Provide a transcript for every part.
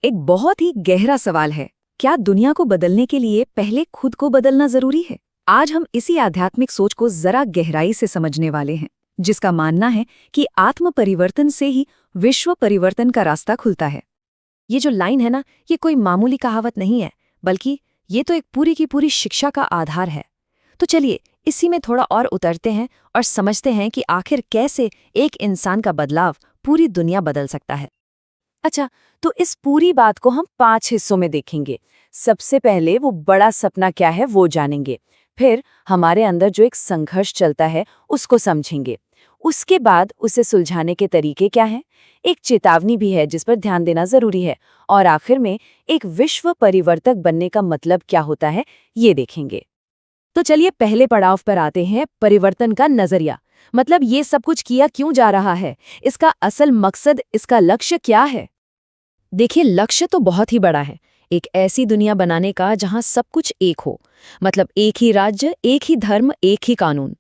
एक बहुत ही गहरा सवाल है। क्या दुनिया को बदलने के लिए पहले खुद को बदलना जरूरी है? आज हम इसी आध्यात्मिक सोच को जरा गहराई से समझने वाले हैं, जिसका मानना है कि आत्म परिवर्तन से ही विश्व परिवर्तन का रास्ता खुलता है। ये जो लाइन है ना, ये कोई मामूली कहावत नहीं है, बल्कि ये तो एक पूरी की पूरी शिक्षा का आधार है। तो चलिए इसी में थोड़ा और उतरते हैं और समझते हैं कि आखिर कैसे एक इंसान का बदलाव पूरी दुनिया बदल सकता है। अच्छा, तो इस पूरी बात को हम 5 हिस्सों में देखेंगे। सबसे पहले वो बड़ा सपना क्या है वो जानेंगे, फिर हमारे अंदर जो एक संघर्ष चलता है उसको समझेंगे, उसके बाद उसे सुलझाने के तरीके क्या हैं, एक चेतावनी भी है जिस पर ध्यान देना जरूरी है, और आखिर में एक विश्व परिवर्तक बनने का मतलब क्या होता है ये देखेंगे। तो चलिए पहले पड़ाव पर आते हैं, परिवर्तन का नजरिया। मतलब ये सब कुछ किया क्यों जा रहा है, इसका असल मकसद, इसका लक्ष्य क्या है? देखिए, लक्ष्य तो बहुत ही बड़ा है। एक ऐसी दुनिया बनाने का जहां सब कुछ एक हो, मतलब एक ही राज्य, एक ही धर्म, एक ही कानून।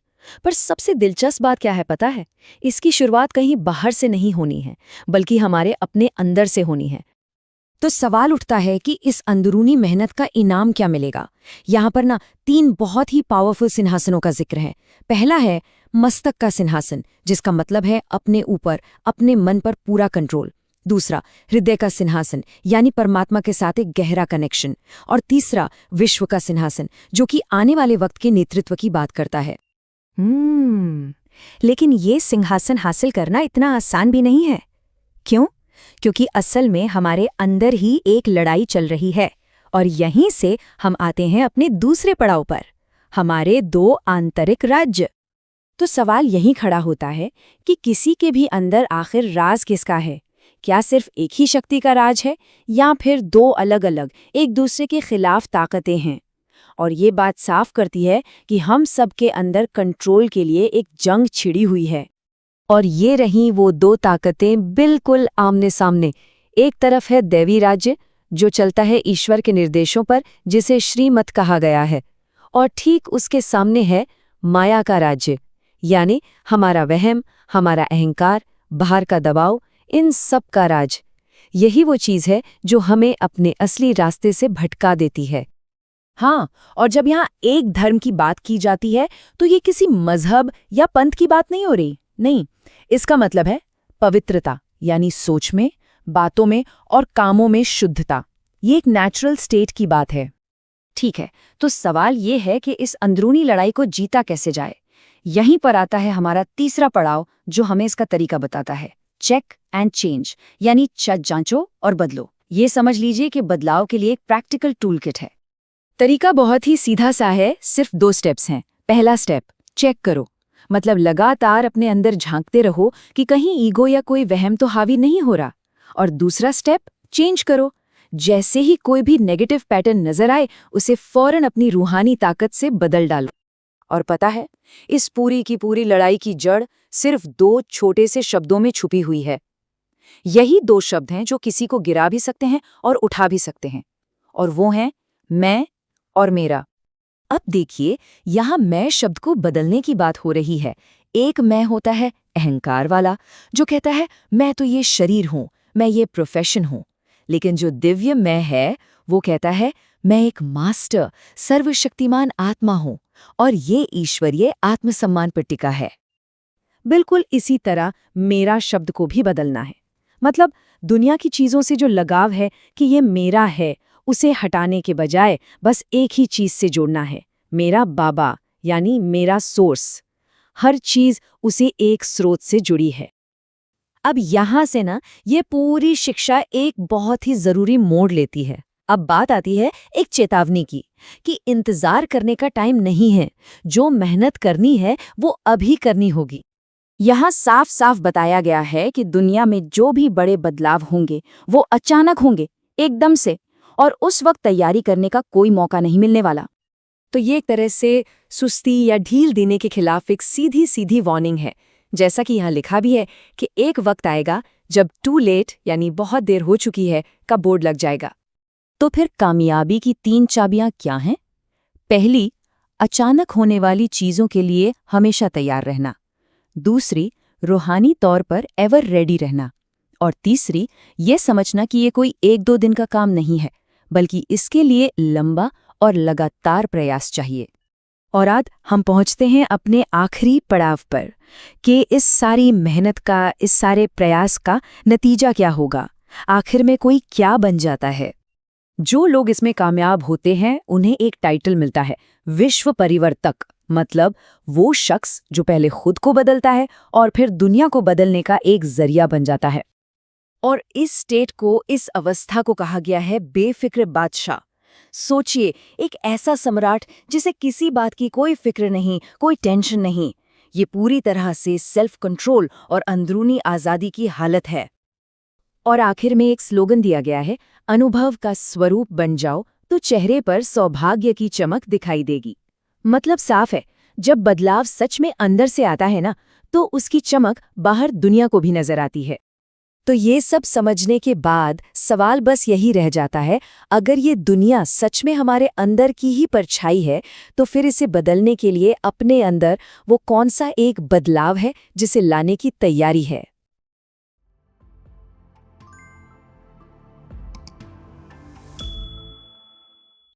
पर सबसे दिलचस्प बात क्या है पता है? इसकी शुरुआत कहीं बाहर से नहीं होनी है, बल्कि हमारे अपने अंदर से होनी है। तो सवाल उठता है कि इस अंदरूनी मेहनत का इनाम क्या मिलेगा। यहाँ पर ना 3 बहुत ही पावरफुल सिंहासनों का जिक्र है। पहला है मस्तक का सिंहासन, जिसका मतलब है अपने ऊपर, अपने मन पर पूरा कंट्रोल। दूसरा हृदय का सिंहासन, यानी परमात्मा के साथ एक गहरा कनेक्शन। और तीसरा विश्व का सिंहासन, जो कि आने वाले वक्त के नेतृत्व की बात करता है। लेकिन ये सिंहासन हासिल करना इतना आसान भी नहीं है। क्यों? क्योंकि असल में हमारे अंदर ही एक लड़ाई चल रही है, और यहीं से हम आते हैं अपने दूसरे पड़ाव पर, हमारे 2 आंतरिक राज्य। तो सवाल यहीं खड़ा होता है कि किसी के भी अंदर आखिर राज किसका है? क्या सिर्फ एक ही शक्ति का राज है, या फिर 2 अलग अलग एक दूसरे के खिलाफ ताकतें हैं? और ये बात साफ करती है कि हम सबके अंदर कंट्रोल के लिए एक जंग छिड़ी हुई है। और ये रहीं वो 2 ताकतें बिल्कुल आमने सामने। एक तरफ है दैवी राज्य, जो चलता है ईश्वर के निर्देशों पर, जिसे श्रीमत कहा गया है, और ठीक उसके सामने है माया का राज्य, यानी हमारा वहम, हमारा अहंकार, बाहर का दबाव, इन सब का राज। यही वो चीज़ है जो हमें अपने असली रास्ते से भटका देती है। हाँ, और जब यहाँ एक धर्म की बात की जाती है तो ये किसी मजहब या पंथ की बात नहीं हो रही। नहीं, इसका मतलब है पवित्रता, यानी सोच में, बातों में और कामों में शुद्धता। ये एक नेचुरल स्टेट की बात है। ठीक है, तो सवाल ये है कि इस अंदरूनी लड़ाई को जीता कैसे जाए। यहीं पर आता है हमारा तीसरा पड़ाव, जो हमें इसका तरीका बताता है, चेक एंड चेंज, यानी जांचो और बदलो। ये समझ लीजिए कि बदलाव के लिए एक प्रैक्टिकल टूल किट है। तरीका बहुत ही सीधा सा है, सिर्फ 2 स्टेप्स हैं। पहला स्टेप, चेक करो, मतलब लगातार अपने अंदर झांकते रहो कि कहीं ईगो या कोई वहम तो हावी नहीं हो रहा। और दूसरा स्टेप, चेंज करो। जैसे ही कोई भी नेगेटिव पैटर्न नजर आए, उसे फौरन अपनी रूहानी ताकत से बदल डालो। और पता है, इस पूरी की पूरी लड़ाई की जड़ सिर्फ 2 छोटे से शब्दों में छुपी हुई है। यही 2 शब्द हैं जो किसी को गिरा भी सकते हैं और उठा भी सकते हैं, और वो हैं मैं और मेरा। अब देखिए, यहाँ मैं शब्द को बदलने की बात हो रही है। एक मैं होता है अहंकार वाला, जो कहता है मैं तो ये शरीर हूँ, मैं ये प्रोफेशन हूँ। लेकिन जो दिव्य मैं है, वो कहता है मैं एक मास्टर, सर्वशक्तिमान आत्मा हूँ, और ये ईश्वरीय आत्मसम्मान पर टिका है। बिल्कुल इसी तरह मेरा शब्द को भी बदलना है। मतलब दुनिया की चीजों से जो लगाव है कि ये मेरा है, उसे हटाने के बजाय बस एक ही चीज से जोड़ना है, मेरा बाबा, यानी मेरा सोर्स। हर चीज उसे एक स्रोत से जुड़ी है। अब यहां से ना ये पूरी शिक्षा एक बहुत ही जरूरी मोड़ लेती है। अब बात आती है एक चेतावनी की, कि इंतजार करने का टाइम नहीं है। जो मेहनत करनी है वो अभी करनी होगी। यहाँ साफ साफ बताया गया है कि दुनिया में जो भी बड़े बदलाव होंगे वो अचानक होंगे, एकदम से, और उस वक्त तैयारी करने का कोई मौका नहीं मिलने वाला। तो ये एक तरह से सुस्ती या ढील देने के खिलाफ एक सीधी सीधी वार्निंग है। जैसा कि यहाँ लिखा भी है कि एक वक्त आएगा जब टू लेट, यानी बहुत देर हो चुकी है, का बोर्ड लग जाएगा। तो फिर कामयाबी की 3 चाबियां क्या हैं? पहली, अचानक होने वाली चीजों के लिए हमेशा तैयार रहना। दूसरी, रूहानी तौर पर एवर रेडी रहना। और तीसरी, ये समझना कि ये कोई 1-2 दिन का काम नहीं है, बल्कि इसके लिए लंबा और लगातार प्रयास चाहिए। और आज हम पहुंचते हैं अपने आखिरी पड़ाव पर कि इस सारी मेहनत का, इस सारे प्रयास का नतीजा क्या होगा, आखिर में कोई क्या बन जाता है। जो लोग इसमें कामयाब होते हैं उन्हें एक टाइटल मिलता है, विश्व परिवर्तक। मतलब वो शख्स जो पहले खुद को बदलता है और फिर दुनिया को बदलने का एक जरिया बन जाता है। और इस स्टेट को, इस अवस्था को कहा गया है बेफिक्र बादशाह। सोचिए, एक ऐसा सम्राट जिसे किसी बात की कोई फिक्र नहीं, कोई टेंशन नहीं। ये पूरी तरह से सेल्फ कंट्रोल और अंदरूनी आज़ादी की हालत है। और आखिर में एक स्लोगन दिया गया है, अनुभव का स्वरूप बन जाओ तो चेहरे पर सौभाग्य की चमक दिखाई देगी। मतलब साफ है, जब बदलाव सच में अंदर से आता है ना, तो उसकी चमक बाहर दुनिया को भी नजर आती है। तो ये सब समझने के बाद सवाल बस यही रह जाता है, अगर ये दुनिया सच में हमारे अंदर की ही परछाई है, तो फिर इसे बदलने के लिए अपने अंदर वो कौन सा एक बदलाव है जिसे लाने की तैयारी है।